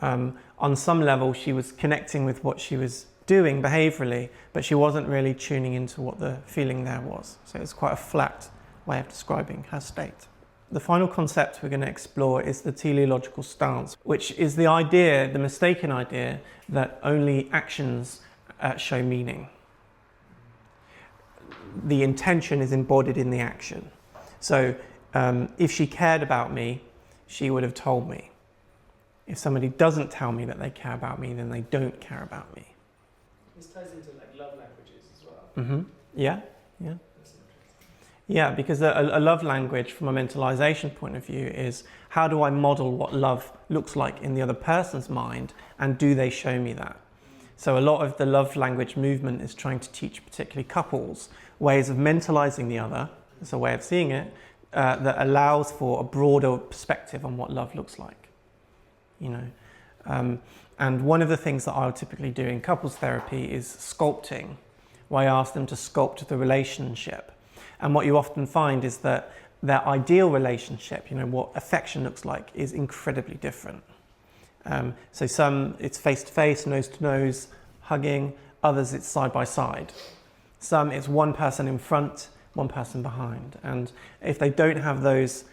[SPEAKER 1] On some level, she was connecting with what she was doing behaviorally, but she wasn't really tuning into what the feeling there was. So it's quite a flat way of describing her state. The final concept we're going to explore is the teleological stance, which is the idea, the mistaken idea, that only actions show meaning. The intention is embodied in the action. So if she cared about me, she would have told me. If somebody doesn't tell me that they care about me, then they don't care about me.
[SPEAKER 4] This ties into like love languages as well.
[SPEAKER 1] Mm-hmm. Yeah, yeah.
[SPEAKER 4] That's interesting.
[SPEAKER 1] Yeah, because a love language from a mentalization point of view is, how do I model what love looks like in the other person's mind, and do they show me that? So a lot of the love language movement is trying to teach particularly couples ways of mentalizing the other. It's a way of seeing it that allows for a broader perspective on what love looks like. And one of the things that I would typically do in couples therapy is sculpting. where I ask them to sculpt the relationship. And what you often find is that their ideal relationship, what affection looks like, is incredibly different. So some it's face to face, nose to nose, hugging. Others it's side by side. Some it's one person in front, one person behind. And if they don't have those,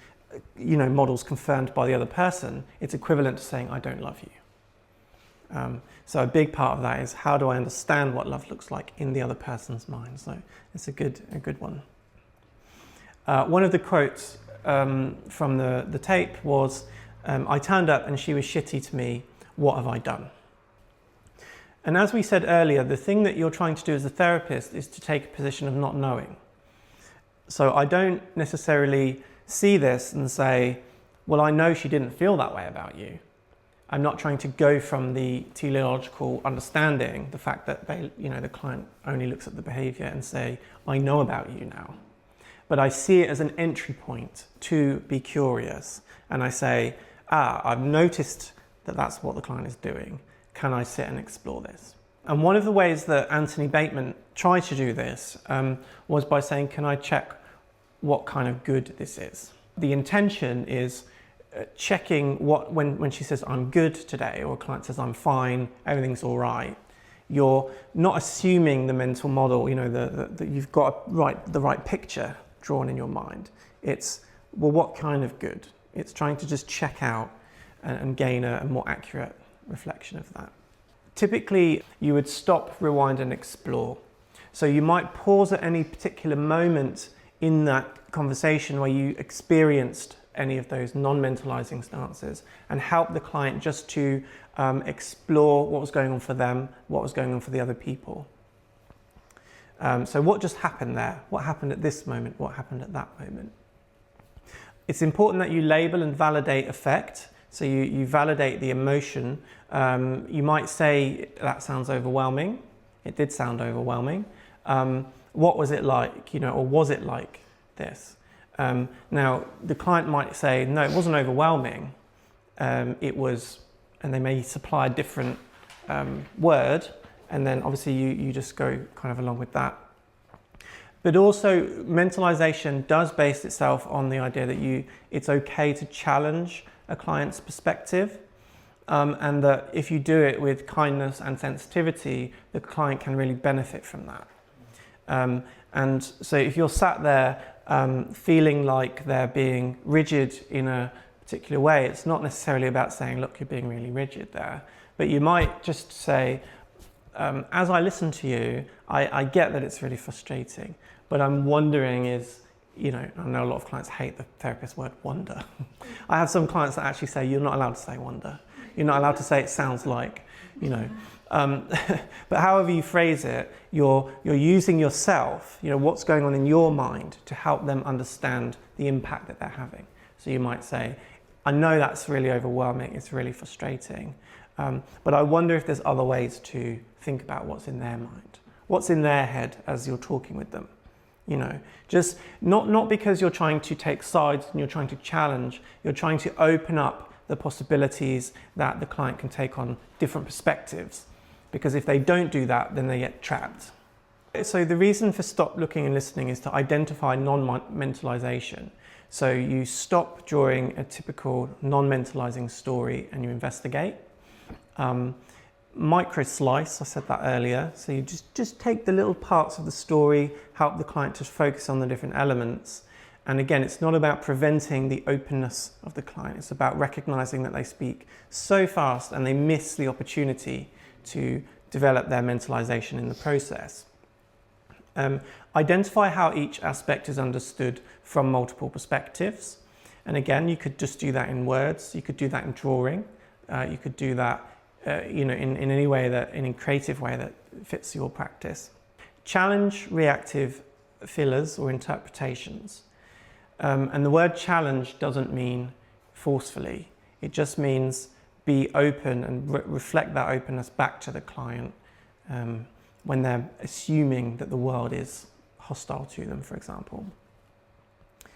[SPEAKER 1] models confirmed by the other person, it's equivalent to saying, I don't love you. So a big part of that is, how do I understand what love looks like in the other person's mind? So it's a good one. One of the quotes from the tape was, I turned up and she was shitty to me, what have I done? And as we said earlier, the thing that you're trying to do as a therapist is to take a position of not knowing. So I don't necessarily see this and say, well, I know she didn't feel that way about you. I'm not trying to go from the teleological understanding, the fact that the client only looks at the behavior, and say, I know about you now. But I see it as an entry point to be curious. And I say, I've noticed that that's what the client is doing. Can I sit and explore this? And one of the ways that Anthony Bateman tried to do this was by saying, can I check what kind of good this is? The intention is checking when she says, I'm good today, or a client says, I'm fine, everything's all right. You're not assuming the mental model, that you've got the right picture drawn in your mind. It's, well, what kind of good? It's trying to just check out and gain a more accurate reflection of that. Typically, you would stop, rewind, and explore. So you might pause at any particular moment in that conversation where you experienced any of those non-mentalizing stances, and help the client just to explore what was going on for them, what was going on for the other people. So what just happened there? What happened at this moment? What happened at that moment? It's important that you label and validate affect. So you validate the emotion. You might say, that sounds overwhelming. It did sound overwhelming. What was it like, or was it like this? Now, the client might say, no, it wasn't overwhelming. It was, and they may supply a different word, and then obviously you just go kind of along with that. But also, mentalization does base itself on the idea that it's okay to challenge a client's perspective, and that if you do it with kindness and sensitivity, the client can really benefit from that. And so if you're sat there feeling like they're being rigid in a particular way, it's not necessarily about saying, look, you're being really rigid there, but you might just say, as I listen to you, I get that it's really frustrating, but I'm wondering I know a lot of clients hate the therapist word wonder. I have some clients that actually say, you're not allowed to say wonder. You're not allowed to say it sounds like, But however you phrase it, you're using yourself, what's going on in your mind, to help them understand the impact that they're having. So you might say, I know that's really overwhelming, it's really frustrating, but I wonder if there's other ways to think about what's in their mind, what's in their head as you're talking with them. Just not because you're trying to take sides and you're trying to challenge, you're trying to open up the possibilities that the client can take on different perspectives. Because if they don't do that, then they get trapped. So the reason for stop looking and listening is to identify non-mentalization. So you stop during a typical non-mentalizing story and you investigate. Micro-slice, I said that earlier. So you just take the little parts of the story, help the client to focus on the different elements. And again, it's not about preventing the openness of the client. It's about recognizing that they speak so fast and they miss the opportunity to develop their mentalization in the process. Identify how each aspect is understood from multiple perspectives. And again, you could just do that in words. You could do that in drawing. You could do that in any way in a creative way that fits your practice. Challenge reactive fillers or interpretations. And the word challenge doesn't mean forcefully. It just means be open and reflect that openness back to the client when they're assuming that the world is hostile to them, for example.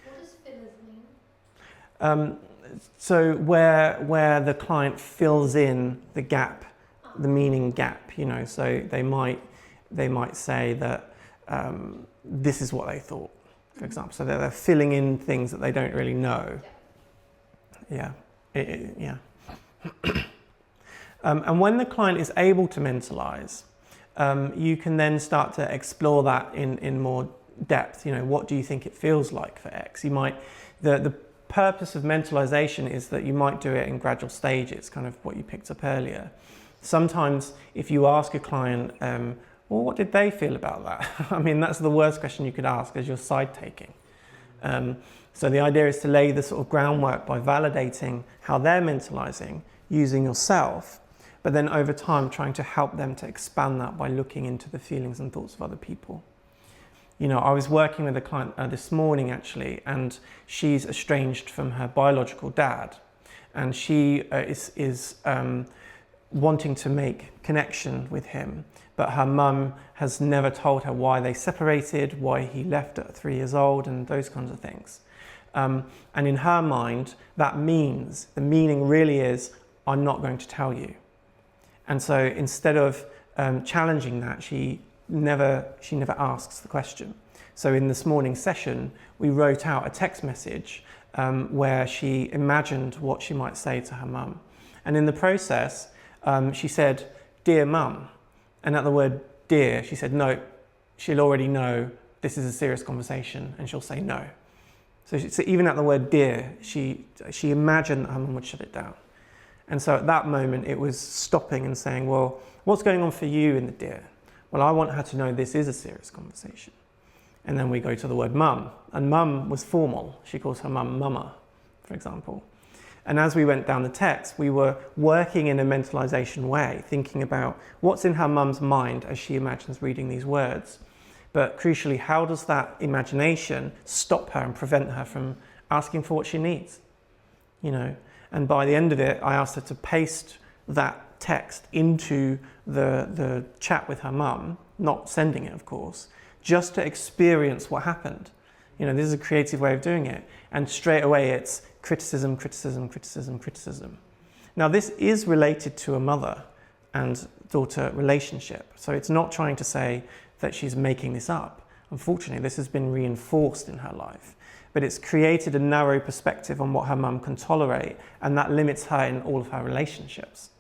[SPEAKER 8] What does fillers mean?
[SPEAKER 1] So where the client fills in the gap, the meaning gap, so they might they might say that this is what they thought, for example. So they're filling in things that they don't really know. Yeah. Yeah. And when the client is able to mentalize, you can then start to explore that in more depth. You know, what do you think it feels like for X? You might, the purpose of mentalization is that you might do it in gradual stages, kind of what you picked up earlier. Sometimes if you ask a client, well, what did they feel about that? I mean, that's the worst question you could ask as you're side taking. So the idea is to lay the sort of groundwork by validating how they're mentalizing using yourself, but then over time trying to help them to expand that by looking into the feelings and thoughts of other people. You know, I was working with a client this morning actually, and she's estranged from her biological dad, and she is wanting to make connection with him, but her mum has never told her why they separated, why he left at 3 years old, and those kinds of things. And in her mind, that means, the meaning really is, I'm not going to tell you. And so instead of challenging that, she never asks the question. So in this morning's session, we wrote out a text message where she imagined what she might say to her mum. And in the process, she said, "Dear mum." And at the word dear, she said, no, she'll already know this is a serious conversation, and she'll say no. So even at the word dear, she imagined that her mum would shut it down. And so at that moment, it was stopping and saying, well, what's going on for you in the dear? Well, I want her to know this is a serious conversation. And then we go to the word mum, and mum was formal. She calls her mum mama, for example. And as we went down the text, we were working in a mentalization way, thinking about what's in her mum's mind as she imagines reading these words. But crucially, how does that imagination stop her and prevent her from asking for what she needs? You know, and by the end of it, I asked her to paste that text into the chat with her mum, not sending it, of course, just to experience what happened. You know, this is a creative way of doing it. And straight away, it's criticism, criticism, criticism, criticism. Now, this is related to a mother and daughter relationship. So it's not trying to say that she's making this up. Unfortunately, this has been reinforced in her life. But it's created a narrow perspective on what her mum can tolerate, and that limits her in all of her relationships.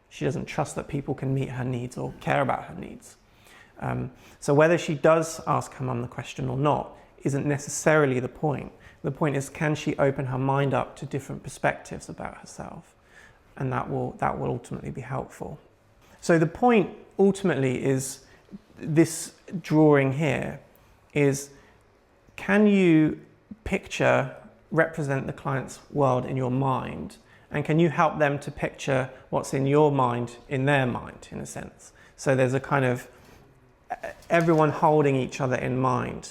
[SPEAKER 1] She doesn't trust that people can meet her needs or care about her needs. So whether she does ask her mum the question or not isn't necessarily the point. The point is, can she open her mind up to different perspectives about herself? And that will ultimately be helpful. So the point ultimately is, this drawing here is, can you represent the client's world in your mind, and can you help them to picture what's in your mind in their mind, in a sense? So there's a kind of everyone holding each other in mind.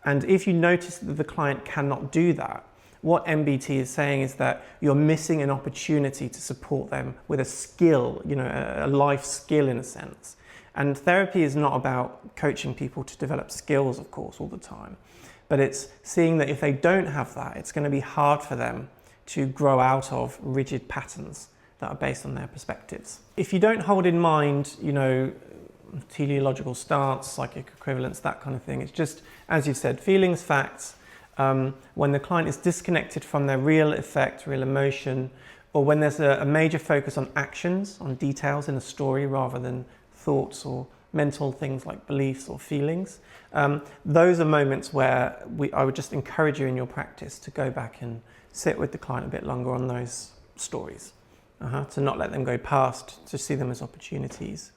[SPEAKER 1] And if you notice that the client cannot do that, what MBT is saying is that you're missing an opportunity to support them with a skill, you know, a life skill in a sense. And therapy is not about coaching people to develop skills, of course, all the time. But it's seeing that if they don't have that, it's going to be hard for them to grow out of rigid patterns that are based on their perspectives. If you don't hold in mind, you know, teleological stance, psychic equivalence, that kind of thing, it's just, as you said, feelings, facts. When the client is disconnected from their real effect, real emotion, or when there's a major focus on actions, on details in a story rather than thoughts or mental things like beliefs or feelings, those are moments where I would just encourage you in your practice to go back and sit with the client a bit longer on those stories, to not let them go past, to see them as opportunities.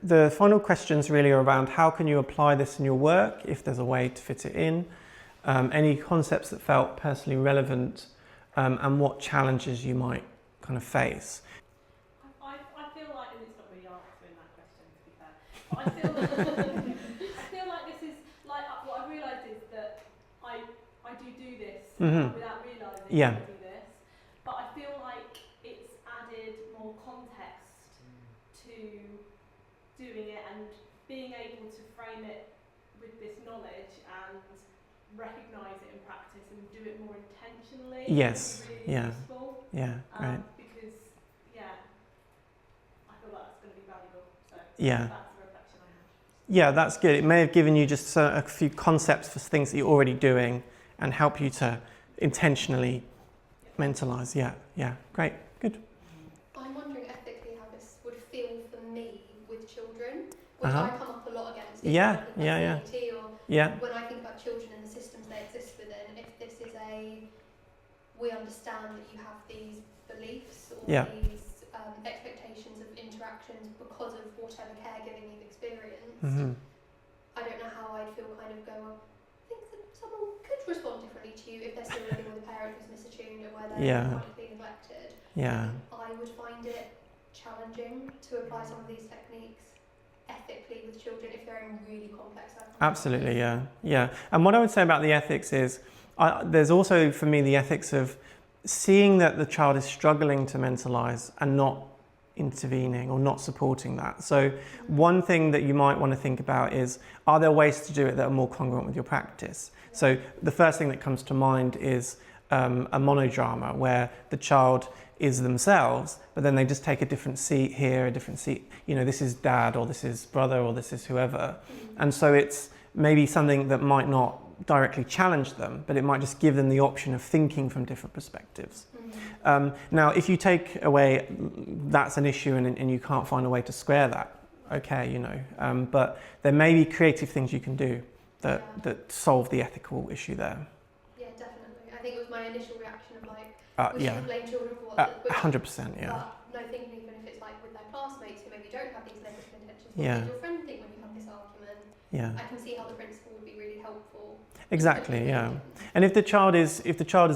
[SPEAKER 1] The final questions really are around how can you apply this in your work, if there's a way to fit it in, any concepts that felt personally relevant, and what challenges you might kind of face.
[SPEAKER 7] I feel like, and it's not really answering that question, to be fair, but I feel like this is, like, what I've realised is that I do this without realising I do this, but I feel like it's added more context to doing it and being able to frame it with this knowledge and recognise it in practice and do it more intentionally.
[SPEAKER 1] Yes,
[SPEAKER 7] really useful.
[SPEAKER 1] Yeah, great.
[SPEAKER 7] Because, I feel like that's going to be valuable. So
[SPEAKER 1] Yeah.
[SPEAKER 7] that's the reflection I have.
[SPEAKER 1] Yeah, that's good. It may have given you just a few concepts for things that you're already doing and help you to intentionally mentalise. Yeah, great, good.
[SPEAKER 8] I'm wondering ethically how this would feel for me with children, which I come up a lot against.
[SPEAKER 1] Yeah.
[SPEAKER 8] Or when I think about children and the systems they exist within, if this is we understand that you have these beliefs or these expectations of interactions because of whatever caregiving you've experienced, I don't know how I'd feel kind of I think that someone could respond differently to you if they're still living with a parent who's misattuned or where they're chronically neglected. I would find it challenging to apply some of these techniques ethically with children if they're in really complex circumstances.
[SPEAKER 1] Absolutely, yeah. And what I would say about the ethics is, there's also for me the ethics of seeing that the child is struggling to mentalise and not intervening or not supporting that. So one thing that you might want to think about is, are there ways to do it that are more congruent with your practice? So the first thing that comes to mind is a monodrama where the child is themselves, but then they just take a different seat here, a different seat, this is dad or this is brother or this is whoever. And so it's maybe something that might not directly challenge them, but it might just give them the option of thinking from different perspectives. Now, if you take away that's an issue and you can't find a way to square that, okay, but there may be creative things you can do that solve the ethical issue there.
[SPEAKER 8] Yeah, definitely. I think it was my initial reaction of we shouldn't blame children for what
[SPEAKER 1] 100%, yeah.
[SPEAKER 8] But no, thinking even if it's with their classmates who maybe don't have these negative intentions, what did your friend think when you had this argument?
[SPEAKER 1] Yeah.
[SPEAKER 8] I can see how the principle would be really helpful.
[SPEAKER 1] Exactly, yeah. And if the child is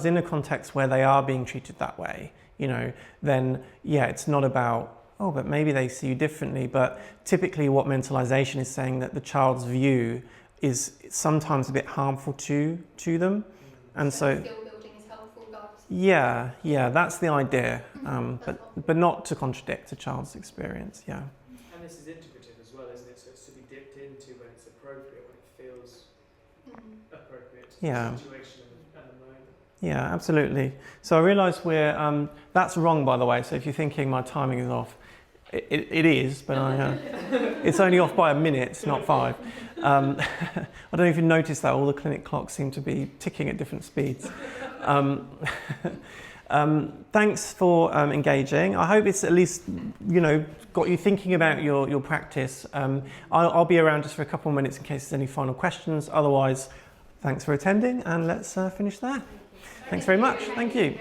[SPEAKER 1] in a context where they are being treated that way, then it's not about, but maybe they see you differently. But typically what mentalization is saying that the child's view is sometimes a bit harmful to them. And so
[SPEAKER 8] skill building is helpful regardless.
[SPEAKER 1] Yeah, that's the idea. But not to contradict a child's experience, yeah.
[SPEAKER 4] And this is integrative as well, isn't it? So it's to be dipped into when it's appropriate, when it feels appropriate to the situation and the moment.
[SPEAKER 1] Yeah, absolutely. So I realise that's wrong, by the way. So if you're thinking my timing is off, it is, but it's only off by a minute, not 5. I don't know if you noticed that all the clinic clocks seem to be ticking at different speeds. Thanks for engaging. I hope it's at least got you thinking about your practice. I'll be around just for a couple of minutes in case there's any final questions. Otherwise, thanks for attending, and let's finish there. Thanks very much. Thank you.